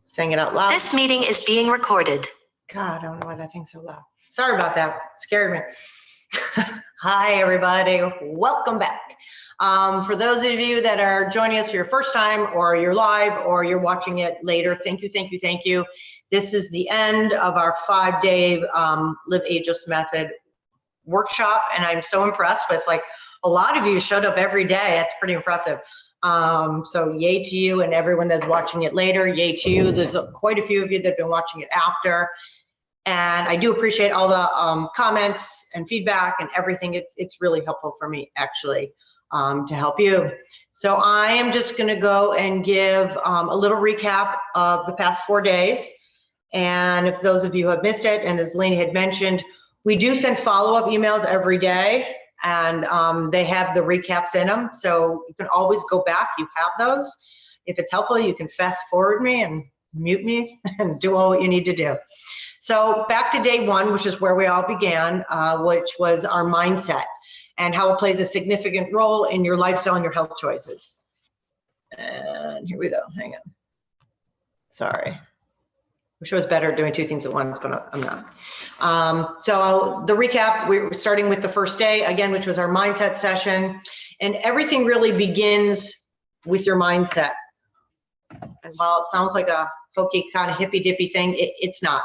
Saying it out loud. This meeting is being recorded. God, I don't know why that thing's so loud. Sorry about that. It scared me. Hi, everybody. Welcome back. For those of you that are joining us for your first time, or you're live, or you're watching it later, thank you, thank you, thank you. This is the end of our 5-day Live Ageless Method workshop, and I'm so impressed with, like, a lot of you showed up every day. That's pretty impressive. So yay to you, and everyone that's watching it later, yay to you. There's quite a few of you that have been watching it after. And I do appreciate all the comments and feedback and everything. It's really helpful for me, actually, to help you. So I am just gonna go and give a little recap of the past 4 days. And if those of you have missed it, and as Lainey had mentioned, we do send follow-up emails every day, and they have the recaps in them. So you can always go back, you have those. If it's helpful, you can fast forward me and mute me and do all what you need to do. So back to day 1, which is where we all began, which was our mindset and how it plays a significant role in your lifestyle and your health choices. And here we go, hang on. Sorry. Wish it was better doing 2 things at once, but I'm not. So the recap, we were starting with the first day, again, which was our mindset session. And everything really begins with your mindset. And while it sounds like a hokey kind of hippy-dippy thing, it's not.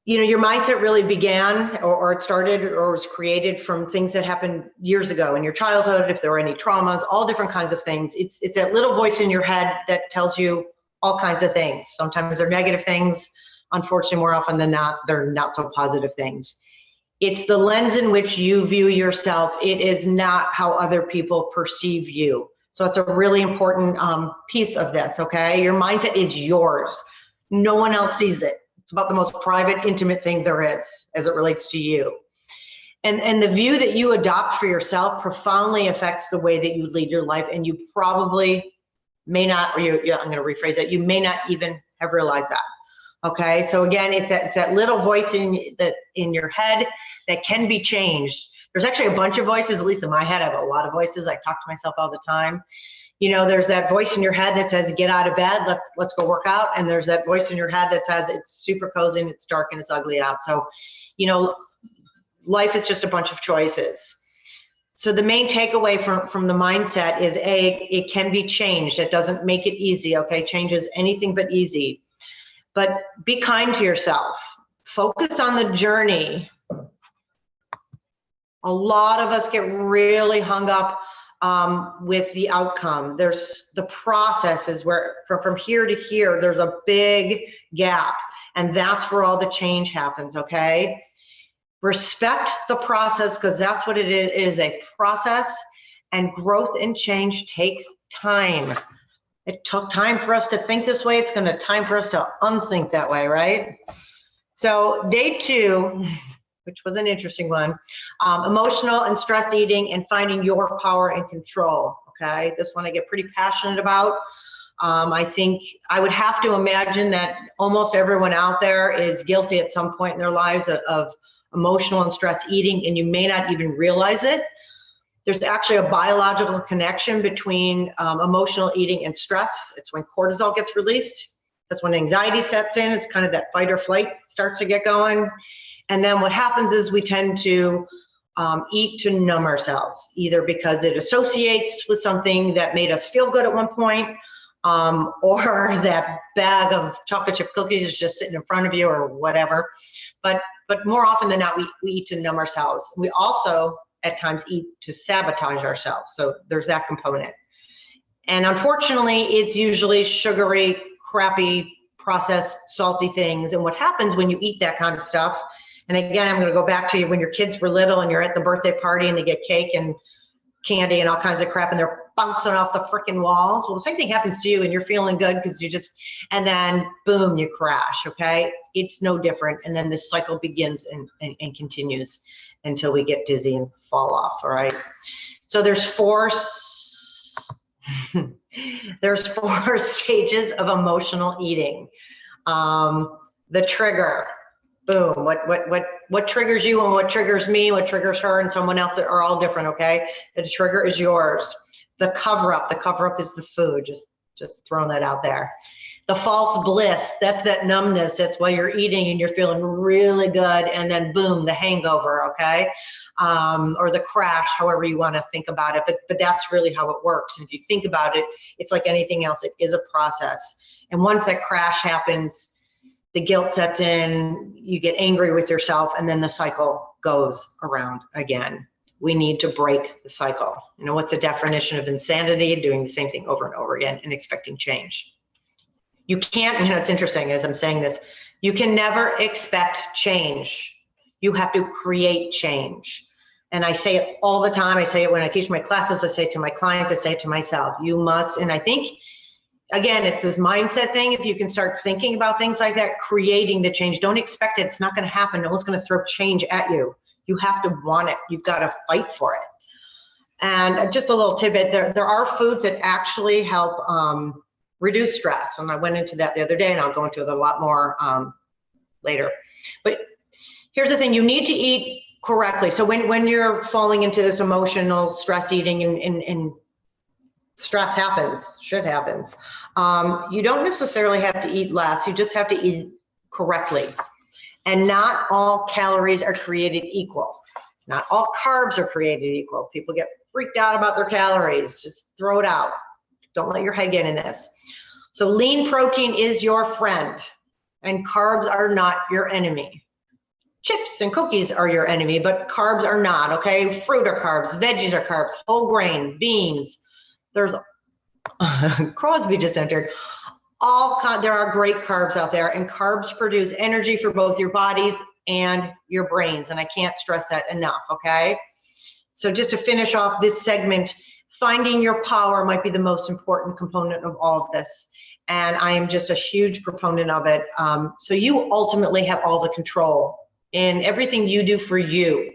You know, your mindset really began, or it started, or was created from things that happened years ago in your childhood, if there were any traumas, all different kinds of things. It's that little voice in your head that tells you all kinds of things. Sometimes they're negative things. Unfortunately, more often than not, they're not so positive things. It's the lens in which you view yourself. It is not how other people perceive you. So it's a really important piece of this, okay? Your mindset is yours. No one else sees it. It's about the most private, intimate thing there is as it relates to you. And the view that you adopt for yourself profoundly affects the way that you lead your life, and you probably may not, or I'm gonna rephrase that, you may not even have realized that, okay? So again, it's that little voice in your head that can be changed. There's actually a bunch of voices, at least in my head. I have a lot of voices. I talk to myself all the time. You know, there's that voice in your head that says, get out of bed, let's go work out. And there's that voice in your head that says, it's super cozy and it's dark and it's ugly out. So, you know, life is just a bunch of choices. So the main takeaway from the mindset is, A, it can be changed. It doesn't make it easy, okay? Change is anything but easy. But be kind to yourself. Focus on the journey. A lot of us get really hung up with the outcome. There's the processes where from here to here, there's a big gap, and that's where all the change happens, okay? Respect the process, because that's what it is. It is a process, and growth and change take time. It took time for us to think this way. It's going to time for us to unthink that way, right? So day 2, which was an interesting one, emotional and stress eating and finding your power and control, okay? This one I get pretty passionate about. I think I would have to imagine that almost everyone out there is guilty at some point in their lives of emotional and stress eating, and you may not even realize it. There's actually a biological connection between emotional eating and stress. It's when cortisol gets released. That's when anxiety sets in. It's kind of that fight or flight starts to get going. And then what happens is we tend to eat to numb ourselves, either because it associates with something that made us feel good at one point, or that bag of chocolate chip cookies is just sitting in front of you, or whatever. But more often than not, we eat to numb ourselves. We also, at times, eat to sabotage ourselves. So there's that component. And unfortunately, it's usually sugary, crappy, processed, salty things. And what happens when you eat that kind of stuff, and again, I'm going to go back to when your kids were little and you're at the birthday party and they get cake and candy and all kinds of crap and they're bouncing off the freaking walls. Well, the same thing happens to you and you're feeling good because you just, and then boom, you crash, okay? It's no different. And then this cycle begins and continues until we get dizzy and fall off, all right? So there's four stages of emotional eating. The trigger. Boom, what triggers you and what triggers me, what triggers her and someone else are all different, okay? The trigger is yours. The cover up is the food. Just Just throwing that out there. The false bliss, that's that numbness. That's while you're eating and you're feeling really good, and then boom, the hangover, okay? Or the crash, however you want to think about it. But that's really how it works. And if you think about it, it's like anything else. It is a process. And once that crash happens, the guilt sets in, you get angry with yourself, and then the cycle goes around again. We need to break the cycle. You know, what's the definition of insanity? Doing the same thing over and over again and expecting change. You can't, you know, it's interesting as I'm saying this, you can never expect change. You have to create change. And I say it all the time. I say it when I teach my classes, I say it to my clients, I say it to myself. You must, and I think, again, it's this mindset thing. If you can start thinking about things like that, creating the change, don't expect it. It's not going to happen. No one's going to throw change at you. You have to want it. You've got to fight for it. And just a little tidbit, there are foods that actually help reduce stress. And I went into that the other day, and I'll go into it a lot more later. But here's the thing, you need to eat correctly. So when you're falling into this emotional stress eating and stress happens, shit happens, you don't necessarily have to eat less. You just have to eat correctly. And not all calories are created equal. Not all carbs are created equal. People get freaked out about their calories. Just throw it out. Don't let your head get in this. So lean protein is your friend, and carbs are not your enemy. Chips and cookies are your enemy, but carbs are not, okay? Fruit are carbs, veggies are carbs, whole grains, beans. There's, Crosby just entered. There are great carbs out there, and carbs produce energy for both your bodies and your brains, and I can't stress that enough, okay? So just to finish off this segment, finding your power might be the most important component of all of this, and I am just a huge proponent of it. So you ultimately have all the control in everything you do for you.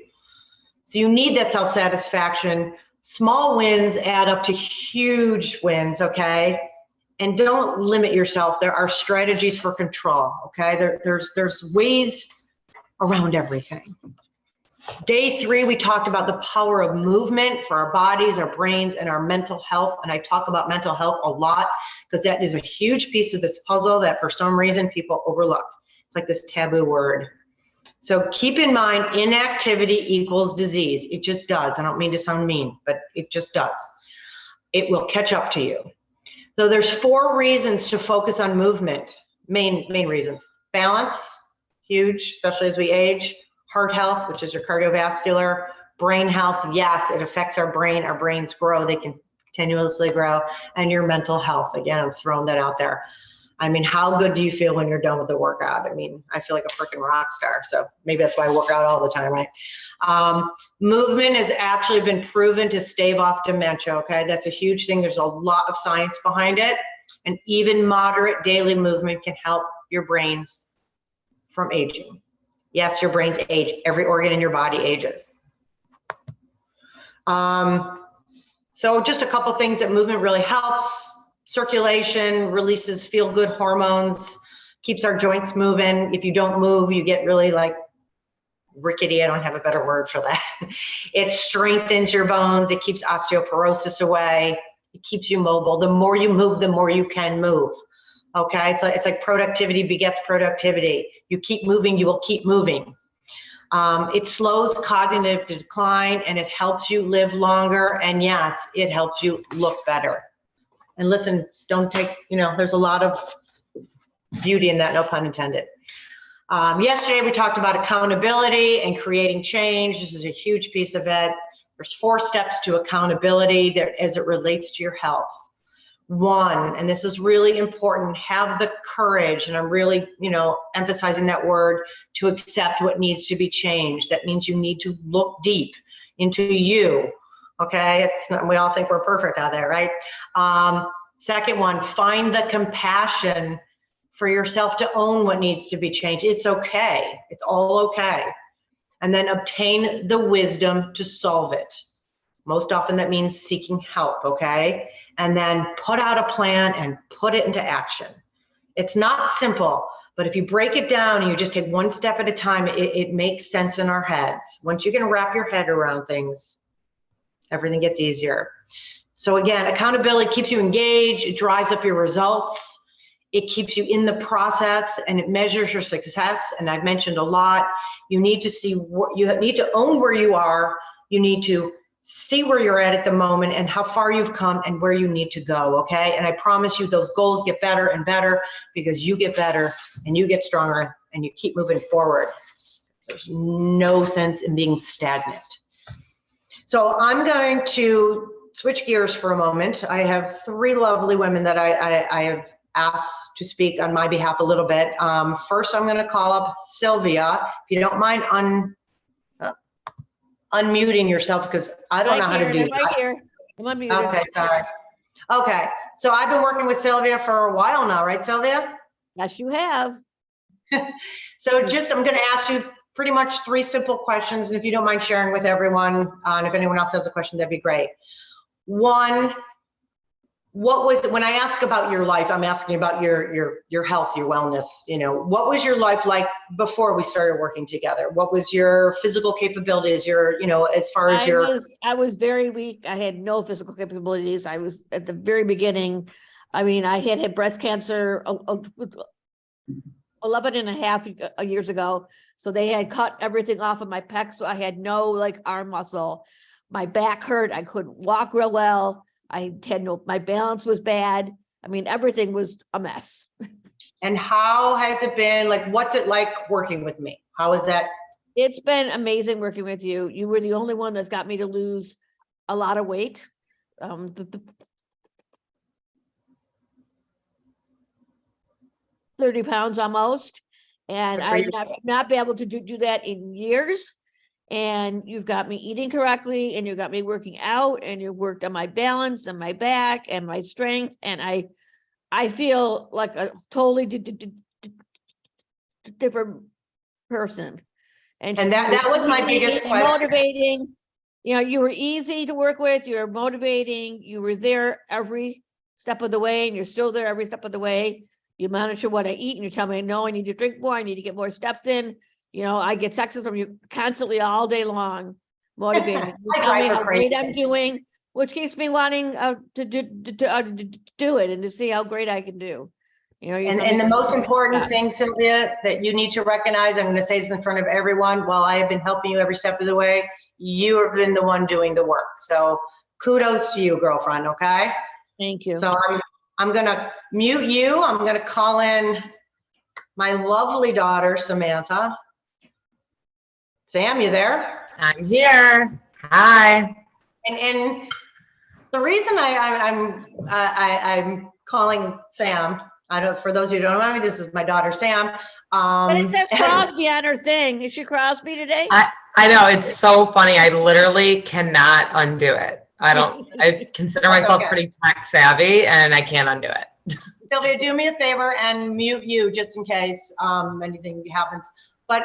So you need that self-satisfaction. Small wins add up to huge wins, okay? And don't limit yourself. There are strategies for control, okay? There's ways around everything. Day 3, we talked about the power of movement for our bodies, our brains, and our mental health. And I talk about mental health a lot because that is a huge piece of this puzzle that for some reason people overlook. It's like this taboo word. So keep in mind, inactivity equals disease. It just does. I don't mean to sound mean, but it just does. It will catch up to you. So there's 4 reasons to focus on movement, main reasons. Balance, huge, especially as we age. Heart health, which is your cardiovascular. Brain health, yes, it affects our brain. Our brains grow, they can continuously grow. And your mental health, again, I'm throwing that out there. I mean, how good do you feel when you're done with the workout? I mean, I feel like a freaking rock star. So maybe that's why I work out all the time, right? Movement has actually been proven to stave off dementia, okay? That's a huge thing. There's a lot of science behind it. And even moderate daily movement can help your brains from aging. Yes, your brains age. Every organ in your body ages. So just a couple things that movement really helps. Circulation, releases feel-good hormones, keeps our joints moving. If you don't move, you get really like rickety. I don't have a better word for that. It strengthens your bones. It keeps osteoporosis away. It keeps you mobile. The more you move, the more you can move. Okay, it's like productivity begets productivity. You keep moving, you will keep moving. It slows cognitive decline, and it helps you live longer. And yes, it helps you look better. And listen, don't take, there's a lot of beauty in that, no pun intended. Yesterday, we talked about accountability and creating change. This is a huge piece of it. There's 4 steps to accountability as it relates to your health. 1, and this is really important, have the courage, and I'm really, emphasizing that word, to accept what needs to be changed. That means you need to look deep into you. Okay, we all think we're perfect out there, right? Second one, find the compassion for yourself to own what needs to be changed. It's okay. It's all okay. And then obtain the wisdom to solve it. Most often that means seeking help, okay? And then put out a plan and put it into action. It's not simple, but if you break it down and you just take 1 step at a time, it makes sense in our heads. Once you can wrap your head around things, everything gets easier. So again, accountability keeps you engaged. It drives up your results. It keeps you in the process and it measures your success. And I've mentioned a lot, you need to see what you need to own where you are. You need to see where you're at the moment and how far you've come and where you need to go. Okay. And I promise you those goals get better and better because you get better and you get stronger and you keep moving forward. There's no sense in being stagnant. So I'm going to switch gears for a moment. I have three lovely women that I have asked to speak on my behalf a little bit. First, I'm going to call up Sylvia. If you don't mind unmuting yourself, because I don't know how to do that. Right here. I'm unmuted. Okay, sorry. Okay, so I've been working with Sylvia for a while now, right, Sylvia? Yes, you have. So I'm going to ask you pretty much three simple questions, and if you don't mind sharing with everyone, and if anyone else has a question, that'd be great. One, what was, when I ask about your life, I'm asking about your health, your wellness, you know, what was your life like before we started working together? What was your physical capabilities, your, you know, as far as I was very weak. I had no physical capabilities. I was at the very beginning. I mean, I had breast cancer 11 and a half years ago. So they had cut everything off of my pec. So I had no like arm muscle. My back hurt. I couldn't walk real well. I had no, my balance was bad. I mean, everything was a mess. And how has it been? Like, what's it like working with me? How is that? It's been amazing working with you. You were the only one that's got me to lose a lot of weight. 30 pounds almost. And I've not been able to do that in years. And you've got me eating correctly, and you got me working out, and you worked on my balance and my back and my strength. And I feel like a totally different person. And that was my biggest question. Motivating. You know, you were easy to work with. You were motivating. You were there every step of the way, and you're still there every step of the way. You monitor what I eat, and you tell me, no, I need to drink more. I need to get more steps in. You know, I get texts from you constantly all day long, motivating. You tell me how great I'm doing, which keeps me wanting to do it and to see how great I can do. You know, and the most important thing, Sylvia, that you need to recognize, I'm going to say this in front of everyone, while I have been helping you every step of the way, you have been the one doing the work. So kudos to you, girlfriend, okay? Thank you. So I'm going to mute you. I'm going to call in my lovely daughter, Samantha. Sam, you there? I'm here. Hi. And the reason I'm calling Sam, for those who don't know me, this is my daughter Sam. But it says Crosby on her thing. Is she Crosby today? I know, it's so funny. I literally cannot undo it. I consider myself pretty tech savvy, and I can't undo it. Sylvia, do me a favor and mute you just in case anything happens. But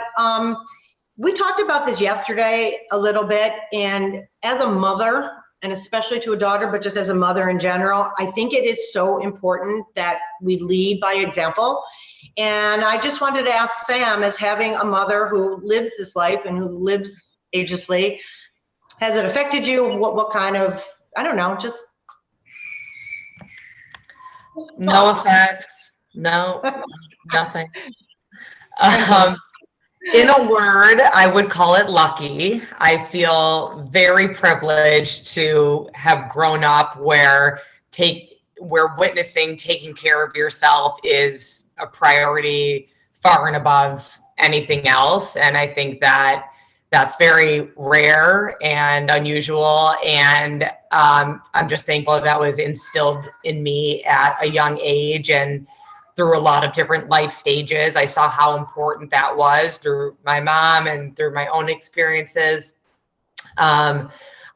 we talked about this yesterday a little bit, and as a mother, and especially to a daughter, but just as a mother in general, I think it is so important that we lead by example. And I just wanted to ask Sam, as having a mother who lives this life and who lives agelessly, has it affected you? What kind of, I don't know, just no effect. No, nothing. In a word, I would call it lucky. I feel very privileged to have grown up where witnessing taking care of yourself is a priority far and above anything else. And I think that that's very rare and unusual. And I'm just thankful that was instilled in me at a young age, and through a lot of different life stages. I saw how important that was through my mom and through my own experiences. I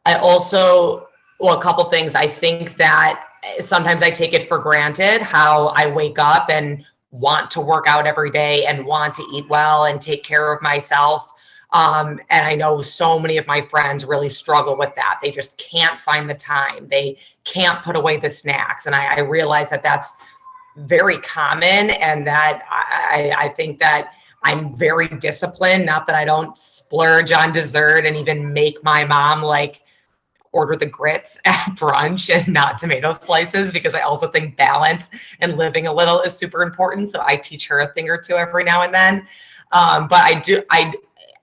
also, a couple things. I think that sometimes I take it for granted how I wake up and want to work out every day and want to eat well and take care of myself. And I know so many of my friends really struggle with that. They just can't find the time. They can't put away the snacks. And I realize that that's very common, and that I think that I'm very disciplined. Not that I don't splurge on dessert and even make my mom like order the grits at brunch and not tomato slices, because I also think balance and living a little is super important. So I teach her a thing or two every now and then. But I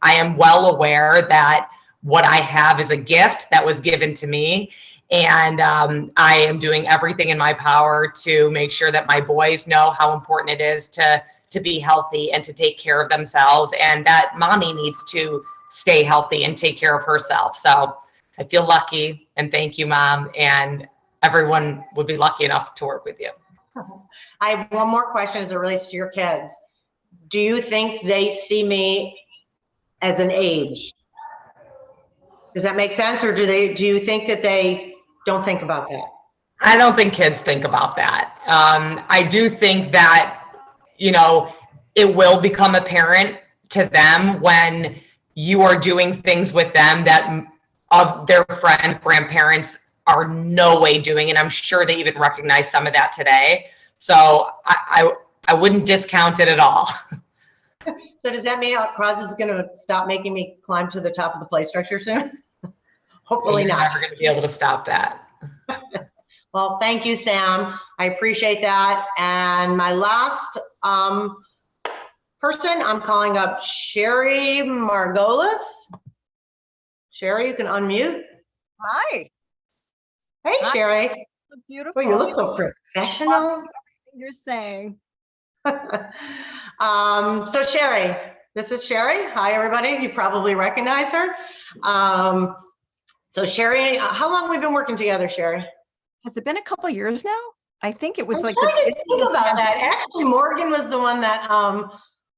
am well aware that what I have is a gift that was given to me. And I am doing everything in my power to make sure that my boys know how important it is to be healthy and to take care of themselves, and that mommy needs to stay healthy and take care of herself. So I feel lucky, and thank you, Mom. And everyone would be lucky enough to work with you. I have one more question as it relates to your kids. Do you think they see me as an age? Does that make sense? Or do you think that they don't think about that? I don't think kids think about that. I do think that, you know, it will become apparent to them when you are doing things with them that of their friends, grandparents are no way doing. And I'm sure they even recognize some of that today. So I wouldn't discount it at all. So does that mean Cross is going to stop making me climb to the top of the play structure soon? Hopefully You're not. never going to be able to stop that. Well, thank you, Sam. I appreciate that. And my last person, I'm calling up Sherry Margolis. Sherry, you can unmute. Hi. Hey, Hi. Sherry. Look beautiful. Well, you look so professional. You're saying. So Sherry, this is Sherry. Hi, everybody. You probably recognize her. So Sherry, how long have we been working together, Sherry? Has it been a couple years now? I think it was I'm like trying to think about that. Actually, Morgan was the one that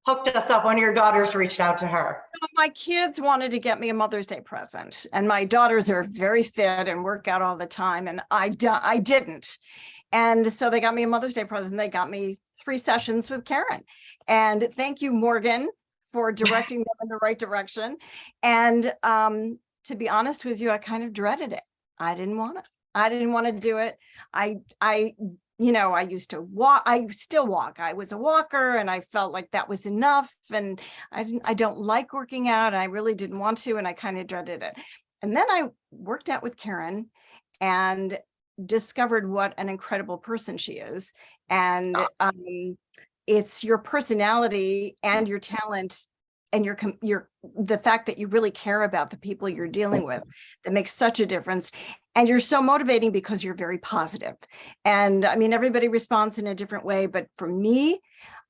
hooked us up. One of your daughters reached out to her. my kids wanted to get me a Mother's Day present, and my daughters are very fit and work out all the time, and I didn't. And so they got me a Mother's Day present. They got me 3 sessions with Karen. And thank you, Morgan, for directing them in the right direction. And to be honest with you, I kind of dreaded it. I didn't want it. I didn't want to do it. I used to walk. I still walk. I was a walker, and I felt like that was enough. And I don't like working out. I really didn't want to, and I kind of dreaded it. And then I worked out with Karen and discovered what an incredible person she is. And it's your personality and your talent and the fact that you really care about the people you're dealing with that makes such a difference. And you're so motivating because you're very positive. And I mean, everybody responds in a different way, but for me,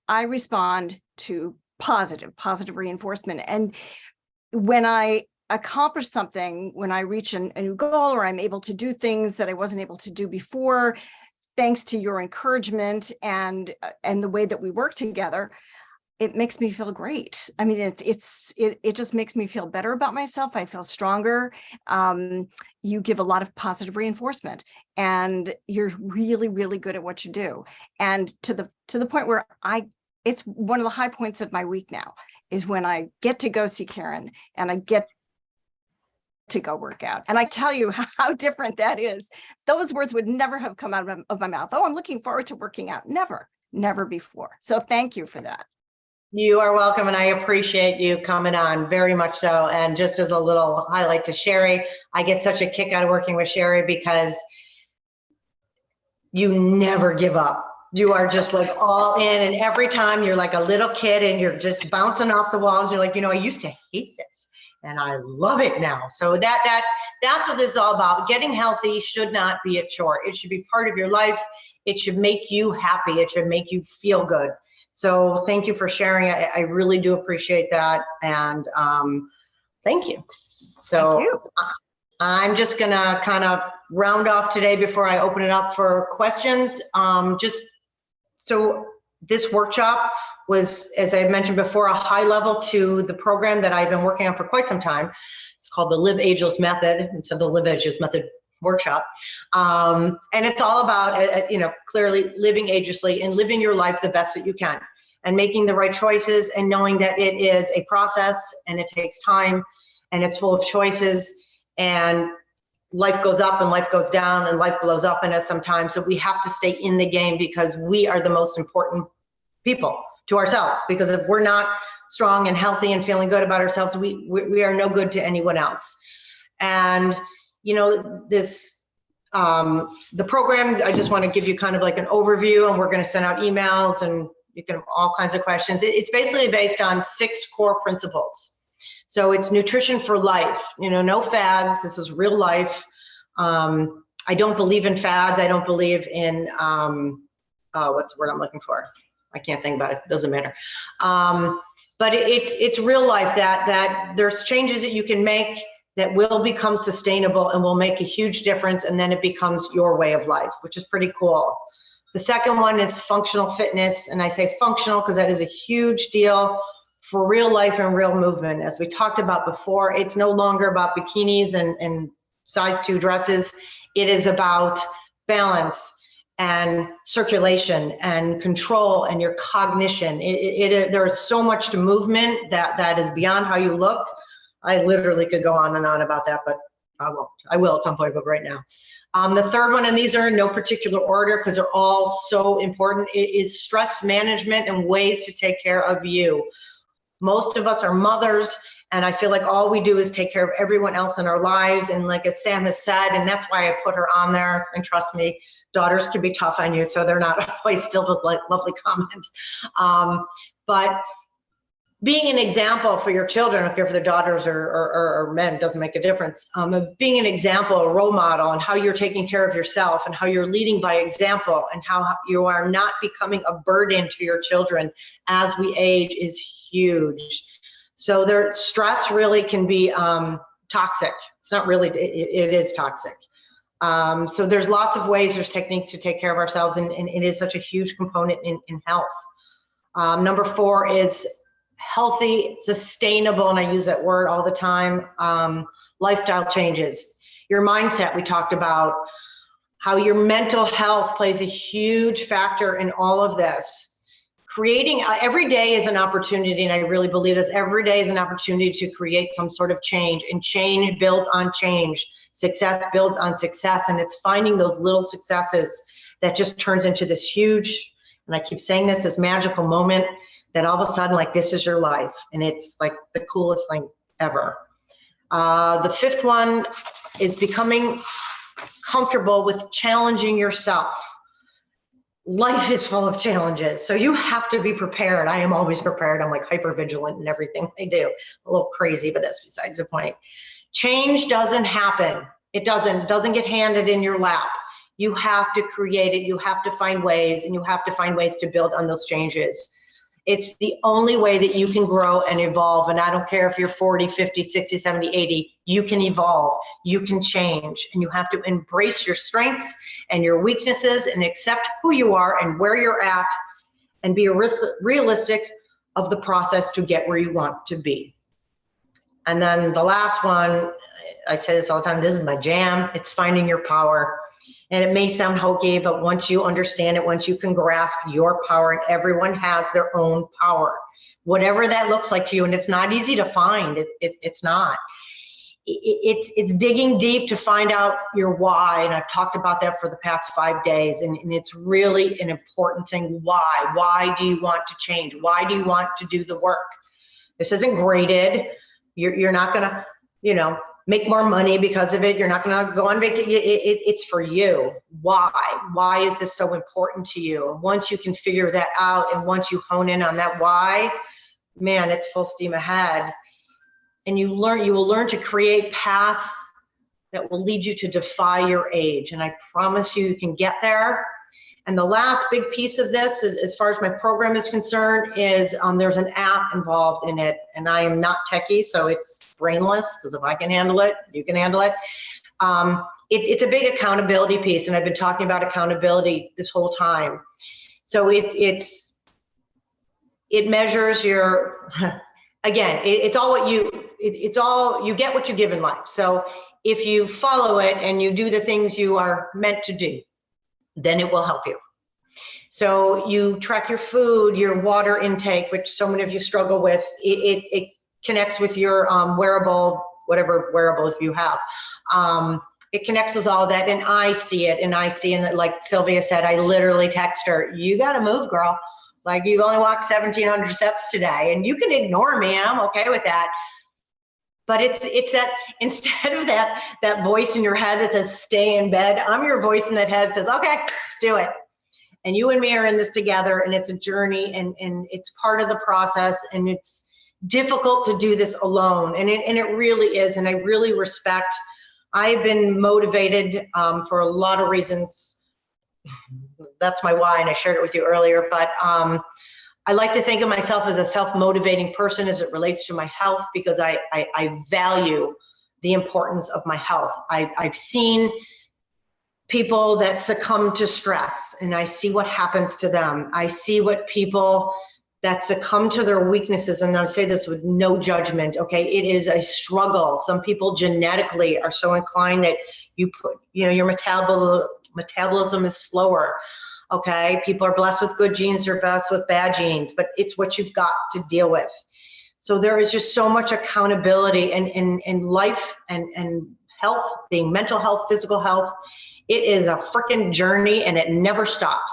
I respond to positive reinforcement. And when I accomplish something, when I reach a new goal, or I'm able to do things that I wasn't able to do before, thanks to your encouragement and the way that we work together, it makes me feel great. I mean, it just makes me feel better about myself. I feel stronger. You give a lot of positive reinforcement, and you're really, really good at what you do. And to the point where it's one of the high points of my week now is when I get to go see Karen and I get to go work out. And I tell you how different that is. Those words would never have come out of my mouth. Oh, I'm looking forward to working out. Never before. So thank you for that. You are welcome, and I appreciate you coming on very much so. And just as a little highlight to Sherry, I get such a kick out of working with Sherry because you never give up. You are just like all in, and every time you're like a little kid and you're just bouncing off the walls. You're like, I used to hate this and I love it now. So that's what this is all about. Getting healthy should not be a chore. It should be part of your life. It should make you happy. It should make you feel good. So thank you for sharing. I really do appreciate that. And thank you. So Thank you. I'm just gonna kind of round off today before I open it up for questions. So this workshop was, as I mentioned before, a high level to the program that I've been working on for quite some time. It's called the Live Ageless Method, and so the Live Ageless Method workshop. And it's all about, clearly living agelessly and living your life the best that you can and making the right choices and knowing that it is a process and it takes time and it's full of choices, and life goes up and life goes down and life blows up in us sometimes. So we have to stay in the game because we are the most important people to ourselves, because if we're not strong and healthy and feeling good about ourselves, we are no good to anyone else. And the program, I just want to give you kind of like an overview, and we're going to send out emails and you can all kinds of questions. It's basically based on 6 core principles. So it's nutrition for life, no fads. This is real life. I don't believe in fads. I don't believe in, what's the word I'm looking for? I can't think about it. Doesn't matter. But it's real life that there's changes that you can make that will become sustainable and will make a huge difference. And then it becomes your way of life, which is pretty cool. The second one is functional fitness. And I say functional because that is a huge deal for real life and real movement. As we talked about before, it's no longer about bikinis and size 2 dresses. It is about balance and circulation and control and your cognition. There is so much to movement that is beyond how you look. I literally could go on and on about that, but I won't. I will at some point, but right now. The third one, and these are in no particular order because they're all so important, is stress management and ways to take care of you. Most of us are mothers, and I feel like all we do is take care of everyone else in our lives. And like as Sam has said, and that's why I put her on there, and trust me, daughters can be tough on you, so they're not always filled with like lovely comments. But being an example for your children, I don't care if they're daughters or men, doesn't make a difference. Being an example, a role model, and how you're taking care of yourself and how you're leading by example and how you are not becoming a burden to your children as we age is huge. So their stress really can be toxic. It's not really, it is toxic. So there's lots of ways, there's techniques to take care of ourselves, and it is such a huge component in health. Number 4 is healthy, sustainable, and I use that word all the time, lifestyle changes. Your mindset, we talked about how your mental health plays a huge factor in all of this. Creating, every day is an opportunity, and I really believe this, every day is an opportunity to create some sort of change, and change builds on change. Success builds on success, and it's finding those little successes that just turns into this huge, and I keep saying this magical moment that all of a sudden, like, this is your life, and it's like the coolest thing ever. The 5th one is becoming comfortable with challenging yourself. Life is full of challenges, so you have to be prepared. I am always prepared. I'm like hyper vigilant in everything I do. A little crazy, but that's besides the point. Change doesn't happen. It doesn't get handed in your lap. You have to create it. You have to find ways, and you have to find ways to build on those changes. It's the only way that you can grow and evolve. And I don't care if you're 40, 50, 60, 70, 80, you can evolve, you can change, and you have to embrace your strengths and your weaknesses and accept who you are and where you're at, and be realistic of the process to get where you want to be. And then the last one, I say this all the time, this is my jam, it's finding your power. And it may sound hokey, but once you understand it, once you can grasp your power, and everyone has their own power, whatever that looks like to you, and it's not easy to find, it's not. It's digging deep to find out your why, and I've talked about that for the past 5 days, and it's really an important thing. Why do you want to change? Why do you want to do the work? This isn't graded. You're not gonna, make more money because of it. You're not going to go on vacation. It's for you. Why? Why is this so important to you? Once you can figure that out, and once you hone in on that why, man, it's full steam ahead. And you will learn to create paths that will lead you to defy your age. And I promise you can get there. And the last big piece of this, is, as far as my program is concerned, is there's an app involved in it. And I am not techie, so it's brainless, because if I can handle it, you can handle it. It's a big accountability piece, and I've been talking about accountability this whole time. So it measures your, again, it's all you get what you give in life. So if you follow it and you do the things you are meant to do, then it will help you. So you track your food, your water intake, which so many of you struggle with. It connects with your wearable, whatever wearable you have. It connects with all that, and I see it, and like Sylvia said, I literally text her, you got to move, girl. Like, you only walked 1,700 steps today, and you can ignore me, and I'm okay with that. But it's that instead of that voice in your head that says stay in bed, I'm your voice in that head that says, okay, let's do it. And you and me are in this together, and it's a journey, and it's part of the process, and it's difficult to do this alone, and it really is. And I really respect, I've been motivated for a lot of reasons. That's my why, and I shared it with you earlier, but I like to think of myself as a self-motivating person as it relates to my health, because I value the importance of my health. I've seen people that succumb to stress, and I see what happens to them. I see what people that succumb to their weaknesses, and I say this with no judgment, okay? It is a struggle. Some people genetically are so inclined that your metabolism is slower. Okay, people are blessed with good genes, they're blessed with bad genes, but it's what you've got to deal with. So there is just so much accountability in life and health, being mental health, physical health. It is a freaking journey, and it never stops.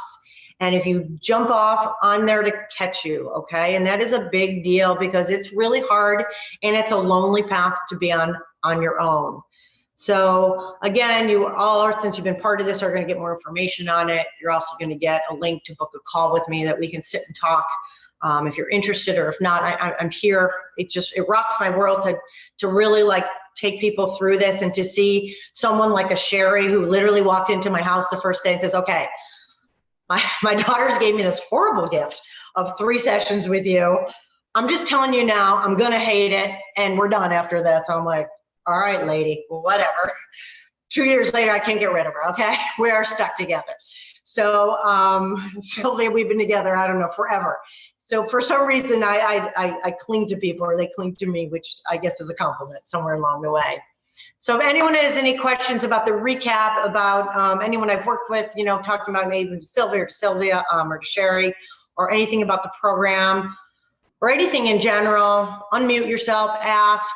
And if you jump off, I'm there to catch you, okay? And that is a big deal, because it's really hard, and it's a lonely path to be on your own. So again, you all are, since you've been part of this, are going to get more information on it. You're also going to get a link to book a call with me that we can sit and talk if you're interested, or if not, I'm here. It rocks my world to really like take people through this, and to see someone like a Sherry who literally walked into my house the first day and says, okay, my daughters gave me this horrible gift of 3 sessions with you. I'm just telling you now, I'm going to hate it, and we're done after this. I'm like, all right, lady, whatever. 2 years later, I can't get rid of her, okay? We are stuck together. So Sylvia, we've been together, I don't know, forever. So for some reason, I cling to people, or they cling to me, which I guess is a compliment somewhere along the way. So if anyone has any questions about the recap, about anyone I've worked with, talking about maybe Sylvia or to Sherry, or anything about the program, or anything in general, unmute yourself, ask.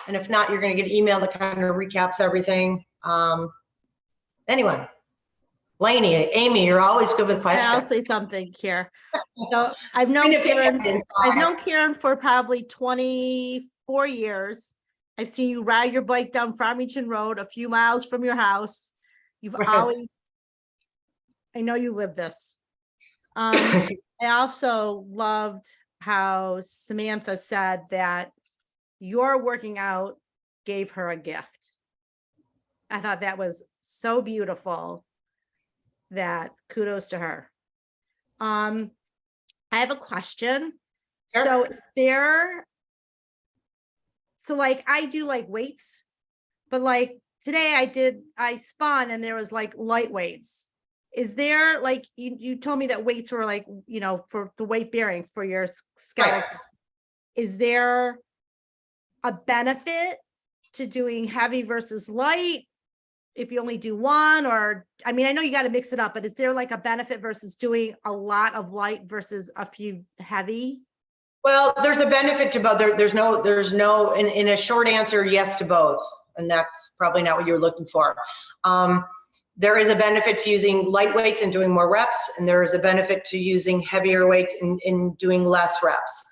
And if not, you're going to get an email that kind of recaps everything. Anyone? Lainey, Amy, you're always good with questions. I'll say something here. So I've known Karen for probably 24 years. I've seen you ride your bike down Farmington Road, a few miles from your house. You've always, I know you live this. I also loved how Samantha said that your working out gave her a gift. I thought that was so beautiful. That kudos to her. I have a question. Sure. So like I do like weights, but like today I spun and there was like light weights. Is there like, you told me that weights were like, for the weight bearing for your skeleton. Right. Is there a benefit to doing heavy versus light? If you only do one, or, I mean, I know you got to mix it up, but is there like a benefit versus doing a lot of light versus a few heavy? Well, there's a benefit to both. There's no, in a short answer, yes to both. And that's probably not what you were looking for. There is a benefit to using light weights and doing more reps. And there is a benefit to using heavier weights and doing less reps.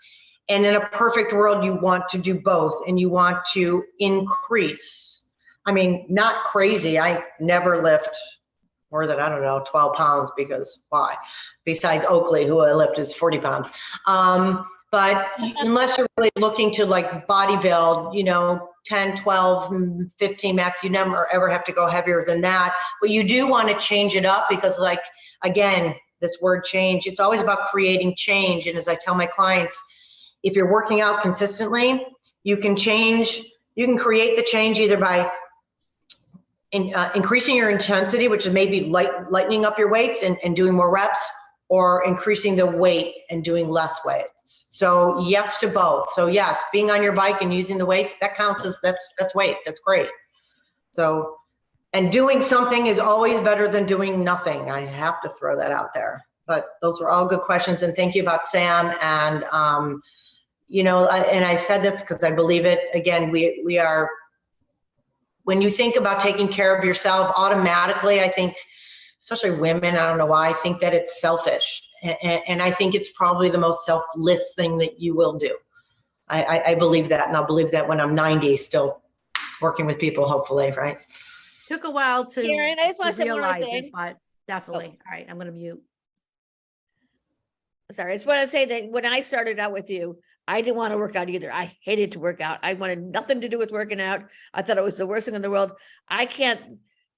And in a perfect world, you want to do both, and you want to increase. I mean, not crazy. I never lift more than, 12 pounds, because why? Besides Oakley, who I lift is 40 pounds. But unless you're really looking to like body build, 10, 12, 15 max, you never ever have to go heavier than that. But you do want to change it up, because like, again, this word change, it's always about creating change. And as I tell my clients, if you're working out consistently, you can create the change either by increasing your intensity, which is maybe lightening up your weights and doing more reps, or increasing the weight and doing less weights. So yes to both. So yes, being on your bike and using the weights, that counts as, that's weights, that's great. So, and doing something is always better than doing nothing. I have to throw that out there. But those were all good questions, and thank you about Sam. And and I've said this because I believe it. Again, we are, when you think about taking care of yourself, automatically, I think, especially women, I don't know why, I think that it's selfish. And I think it's probably the most selfless thing that you will do. I believe that, and I'll believe that when I'm 90, still working with people, hopefully, right? Took a while to Karen, I just want to to say one other realize thing. it, but definitely. All right, I'm gonna mute. Sorry, I just want to say that when I started out with you, I didn't want to work out either. I hated to work out. I wanted nothing to do with working out. I thought it was the worst thing in the world. I can't,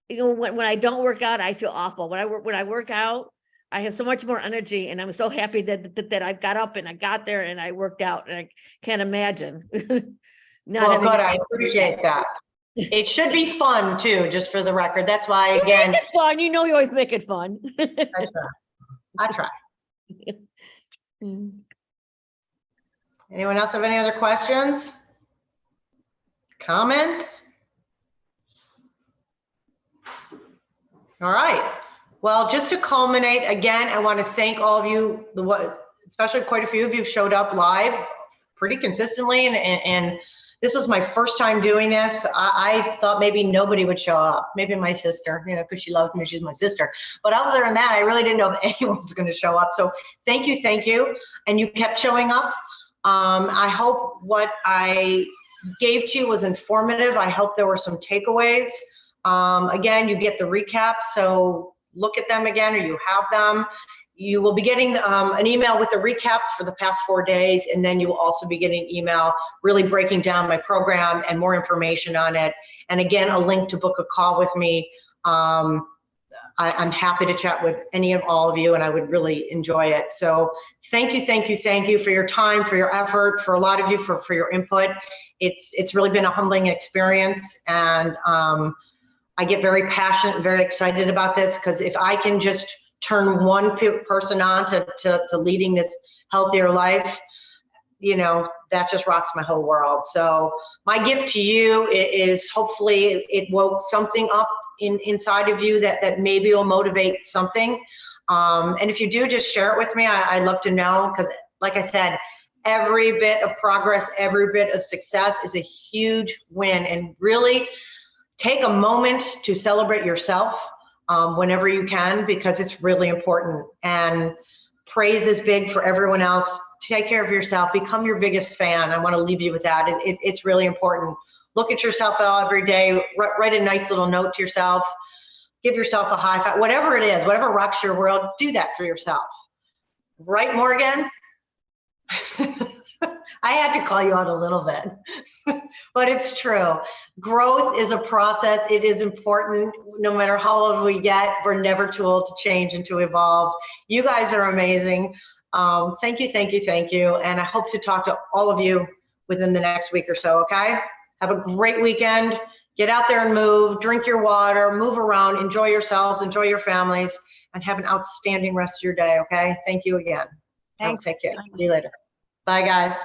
when I don't work out, I feel awful. When I work out, I have so much more energy, and I'm so happy that I got up and I got there and I worked out, and I can't imagine. not Well, having good, to I do appreciate that. It should be fun too, just for the record. That's why, Make again, it fun. You know, you always make it fun. I try. Mm. Anyone else have any other questions? Comments? All right. Well, just to culminate, again, I want to thank all of you, especially quite a few of you have showed up live pretty consistently, and this was my first time doing this. I thought maybe nobody would show up, maybe my sister, because she loves me, she's my sister. But other than that, I really didn't know if anyone was going to show up. So thank you. And you kept showing up. I hope what I gave to you was informative. I hope there were some takeaways. Again, you get the recap, so look at them again, or you have them. You will be getting an email with the recaps for the past 4 days, and then you will also be getting an email really breaking down my program and more information on it. And again, a link to book a call with me. I'm happy to chat with any of all of you, and I would really enjoy it. So thank you for your time, for your effort, for a lot of you for your input. It's really been a humbling experience, and I get very passionate and very excited about this, because if I can just turn one person on to leading this healthier life, that just rocks my whole world. So my gift to you is hopefully it woke something up inside of you that maybe will motivate something. And if you do, just share it with me. I'd love to know, because like I said, every bit of progress, every bit of success is a huge win. And really take a moment to celebrate yourself whenever you can, because it's really important. And praise is big for everyone else. Take care of yourself. Become your biggest fan. I want to leave you with that. It's really important. Look at yourself every day. Write a nice little note to yourself. Give yourself a high five. Whatever it is, whatever rocks your world, do that for yourself. Right, Morgan? I had to call you out a little bit, but it's true. Growth is a process. It is important. No matter how old we get, we're never too old to change and to evolve. You guys are amazing. Thank you. And I hope to talk to all of you within the next week or so, okay? Have a great weekend. Get out there and move, drink your water, move around, enjoy yourselves, enjoy your families, and have an outstanding rest of your day, okay? Thank you again. Thanks. Take care. See you later. Bye, guys.